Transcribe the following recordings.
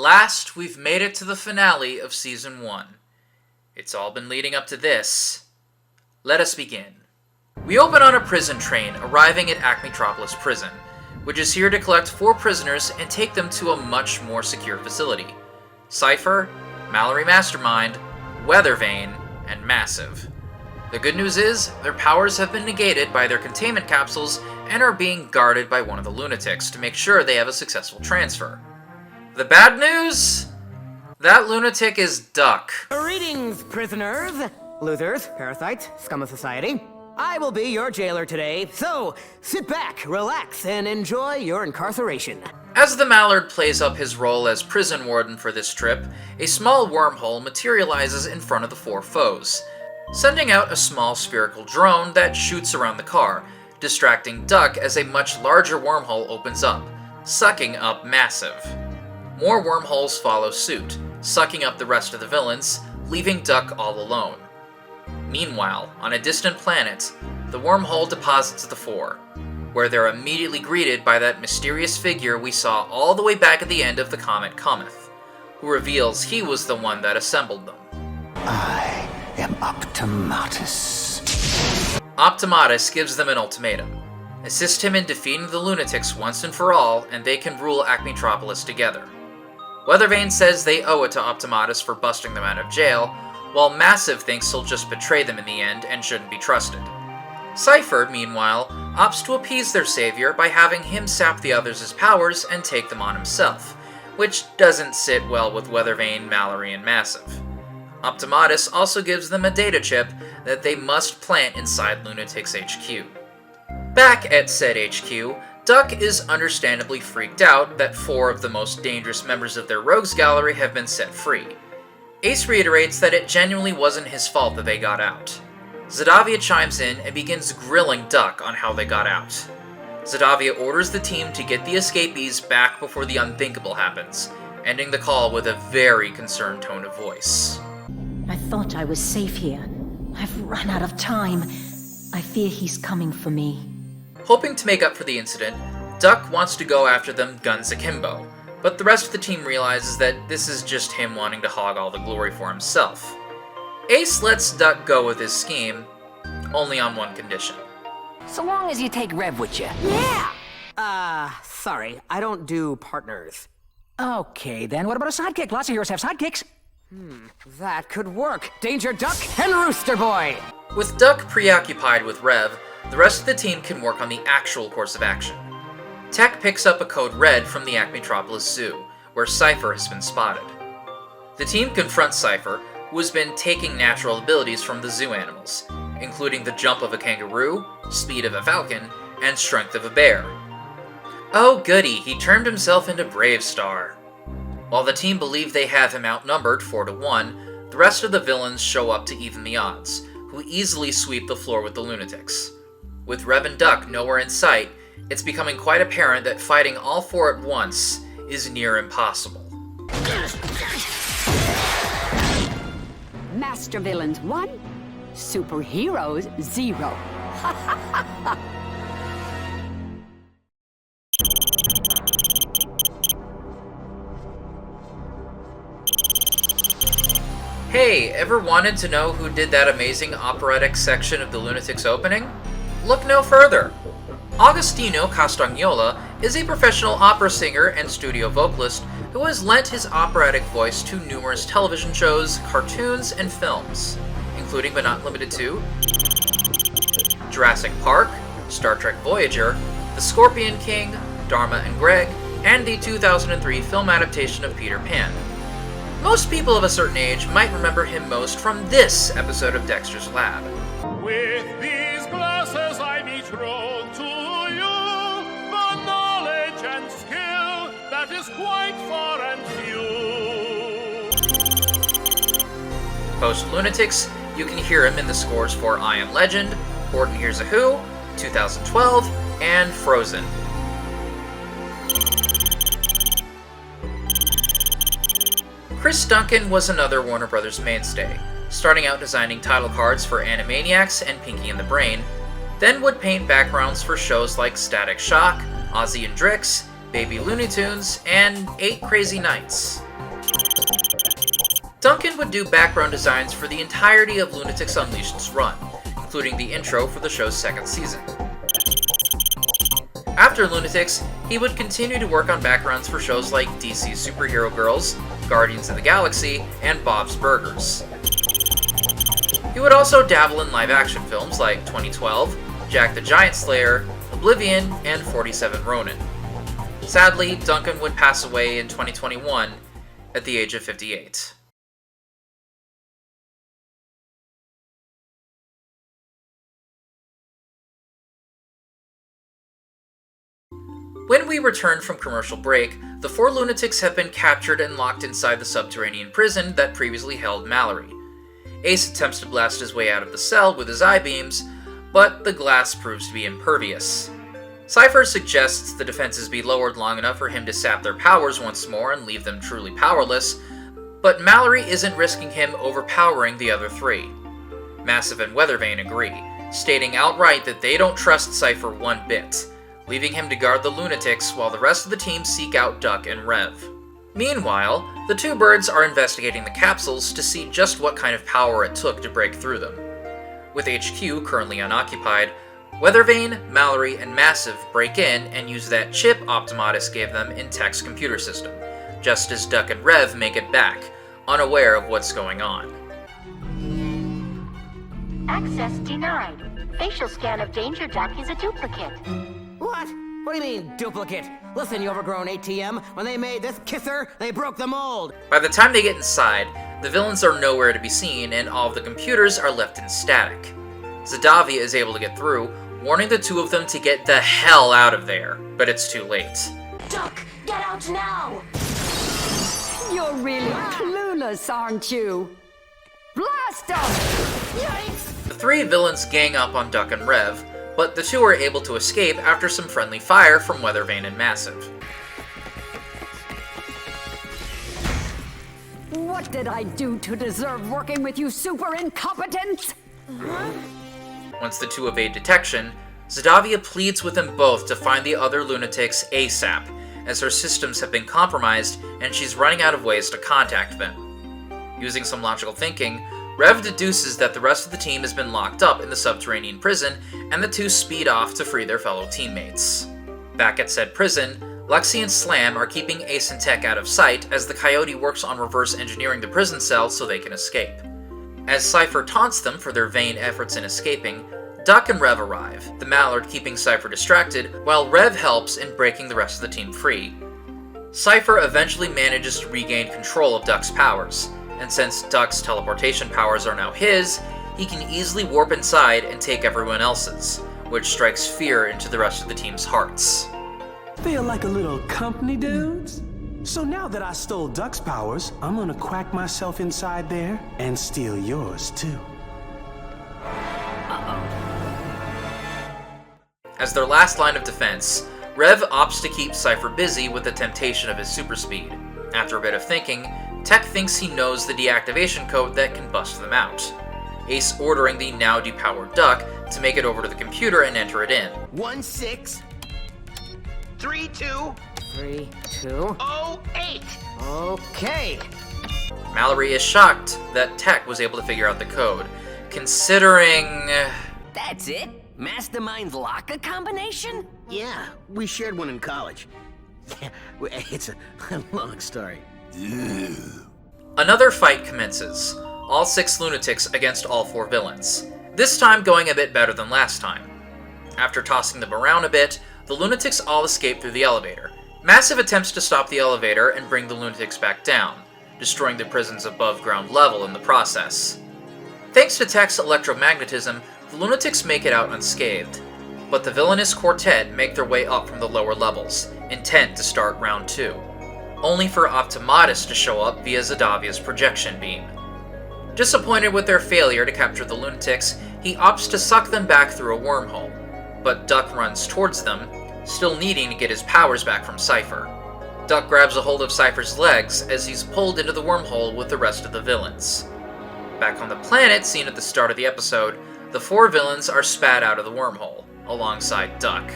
last, we've made it to the finale of Season 1. It's all been leading up to this. Let us begin. We open on a prison train arriving at Acmetropolis Prison, which is here to collect 4 prisoners and take them to a much more secure facility. Cypher, Mallory Mastermind, Weathervane, and Massive. The good news is, their powers have been negated by their containment capsules and are being guarded by one of the Loonatics to make sure they have a successful transfer. The bad news? That lunatic is Duck. Greetings, prisoners! Losers, parasites, scum of society. I will be your jailer today, so sit back, relax, and enjoy your incarceration. As the Mallard plays up his role as prison warden for this trip, a small wormhole materializes in front of the 4 foes, sending out a small spherical drone that shoots around the car, distracting Duck as a much larger wormhole opens up, sucking up Massive. More wormholes follow suit, sucking up the rest of the villains, leaving Duck all alone. Meanwhile, on a distant planet, the wormhole deposits the 4, where they're immediately greeted by that mysterious figure we saw all the way back at the end of The Comet Cometh, who reveals he was the one that assembled them. I am Optimatus. Optimatus gives them an ultimatum. Assist him in defeating the Loonatics once and for all, and they can rule Acmetropolis together. Weathervane says they owe it to Optimatus for busting them out of jail, while Massive thinks he'll just betray them in the end and shouldn't be trusted. Cypher, meanwhile, opts to appease their savior by having him sap the others' powers and take them on himself, which doesn't sit well with Weathervane, Mallory, and Massive. Optimatus also gives them a data chip that they must plant inside Loonatics HQ. Back at said HQ, Duck is understandably freaked out that 4 of the most dangerous members of their rogues gallery have been set free. Ace reiterates that it genuinely wasn't his fault that they got out. Zadavia chimes in and begins grilling Duck on how they got out. Zadavia orders the team to get the escapees back before the unthinkable happens, ending the call with a very concerned tone of voice. I thought I was safe here. I've run out of time. I fear he's coming for me. Hoping to make up for the incident, Duck wants to go after them guns akimbo, but the rest of the team realizes that this is just him wanting to hog all the glory for himself. Ace lets Duck go with his scheme, only on one condition. So long as you take Rev with you. Yeah! Sorry, I don't do partners. Okay, then what about a sidekick? Lots of heroes have sidekicks. That could work. Danger Duck and Rooster Boy! With Duck preoccupied with Rev, the rest of the team can work on the actual course of action. Tech picks up a code red from the Acmetropolis Zoo, where Cypher has been spotted. The team confronts Cypher, who has been taking natural abilities from the zoo animals, including the jump of a kangaroo, speed of a falcon, and strength of a bear. Oh goody, he turned himself into Brave Star. While the team believe they have him outnumbered 4-1, the rest of the villains show up to even the odds, who easily sweep the floor with the Loonatics. With Rev and Duck nowhere in sight, it's becoming quite apparent that fighting all 4 at once is near impossible. Master villains 1, superheroes 0. Hey, ever wanted to know who did that amazing operatic section of the Loonatics opening? Look no further. Agostino Castagnola is a professional opera singer and studio vocalist who has lent his operatic voice to numerous television shows, cartoons, and films, including but not limited to Jurassic Park, Star Trek Voyager, The Scorpion King, Dharma and Greg, and the 2003 film adaptation of Peter Pan. Most people of a certain age might remember him most from this episode of Dexter's Lab. With these glasses I betroth to you the knowledge and skill that is quite far and few. Post Loonatics, you can hear him in the scores for I Am Legend, Horton Hears a Who, 2012, and Frozen. Chris Duncan was another Warner Bros. Mainstay, starting out designing title cards for Animaniacs and Pinky and the Brain, then would paint backgrounds for shows like Static Shock, Ozzy and Drix, Baby Looney Tunes, and 8 Crazy Nights. Duncan would do background designs for the entirety of Loonatics Unleashed's run, including the intro for the show's second season. After Loonatics, he would continue to work on backgrounds for shows like DC's Superhero Girls, Guardians of the Galaxy, and Bob's Burgers. He would also dabble in live-action films like 2012, Jack the Giant Slayer, Oblivion, and 47 Ronin. Sadly, Duncan would pass away in 2021 at the age of 58. When we return from commercial break, the 4 lunatics have been captured and locked inside the subterranean prison that previously held Mallory. Ace attempts to blast his way out of the cell with his eye-beams, but the glass proves to be impervious. Cypher suggests the defenses be lowered long enough for him to sap their powers once more and leave them truly powerless, but Mallory isn't risking him overpowering the other 3. Massive and Weathervane agree, stating outright that they don't trust Cypher one bit, leaving him to guard the lunatics while the rest of the team seek out Duck and Rev. Meanwhile, the 2 birds are investigating the capsules to see just what kind of power it took to break through them. With HQ currently unoccupied, Weathervane, Mallory, and Massive break in and use that chip Optimatus gave them in Tech's computer system, just as Duck and Rev make it back, unaware of what's going on. Access denied. Facial scan of Danger Duck is a duplicate. What? What do you mean, duplicate? Listen, you overgrown ATM, when they made this kisser, they broke the mold. By the time they get inside, the villains are nowhere to be seen and all of the computers are left in static. Zadavia is able to get through, warning the 2 of them to get the hell out of there, but it's too late. Duck, get out now! You're really clueless, aren't you? Blast them! Yikes! The 3 villains gang up on Duck and Rev, but the 2 are able to escape after some friendly fire from Weathervane and Massive. What did I do to deserve working with you super incompetents? Once the 2 evade detection, Zadavia pleads with them both to find the other lunatics ASAP, as her systems have been compromised and she's running out of ways to contact them. Using some logical thinking, Rev deduces that the rest of the team has been locked up in the subterranean prison, and the 2 speed off to free their fellow teammates. Back at said prison, Lexi and Slam are keeping Ace and Tech out of sight as the Coyote works on reverse engineering the prison cell so they can escape. As Cypher taunts them for their vain efforts in escaping, Duck and Rev arrive, the Mallard keeping Cypher distracted, while Rev helps in breaking the rest of the team free. Cypher eventually manages to regain control of Duck's powers, and since Duck's teleportation powers are now his, he can easily warp inside and take everyone else's, which strikes fear into the rest of the team's hearts. Feel like a little company, dudes? So now that I stole Duck's powers, I'm gonna quack myself inside there and steal yours too. As their last line of defense, Rev opts to keep Cypher busy with the temptation of his super speed. After a bit of thinking, Tech thinks he knows the deactivation code that can bust them out. Ace ordering the now depowered Duck to make it over to the computer and enter it in. 163208. Okay. Mallory is shocked that Tech was able to figure out the code, considering... That's it? Mastermind's locker combination? Yeah, we shared one in college. It's a long story. Another fight commences, all 6 lunatics against all 4 villains, this time going a bit better than last time. After tossing them around a bit, the lunatics all escape through the elevator. Massive attempts to stop the elevator and bring the lunatics back down, destroying the prison's above ground level in the process. Thanks to Tech's electromagnetism, the lunatics make it out unscathed, but the villainous quartet make their way up from the lower levels, intent to start round 2, only for Optimatus to show up via Zadavia's projection beam. Disappointed with their failure to capture the lunatics, he opts to suck them back through a wormhole, but Duck runs towards them, still needing to get his powers back from Cypher. Duck grabs a hold of Cypher's legs as he's pulled into the wormhole with the rest of the villains. Back on the planet seen at the start of the episode, the 4 villains are spat out of the wormhole, alongside Duck.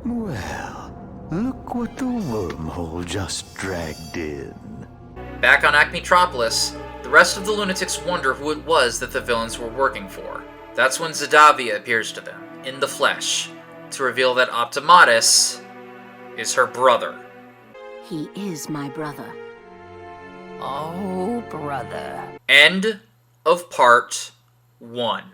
Well, look what the wormhole just dragged in. Back on Acmetropolis, the rest of the Loonatics wonder who it was that the villains were working for. That's when Zadavia appears to them, in the flesh, to reveal that Optimatus is her brother. He is my brother. Oh, brother. End of part 1.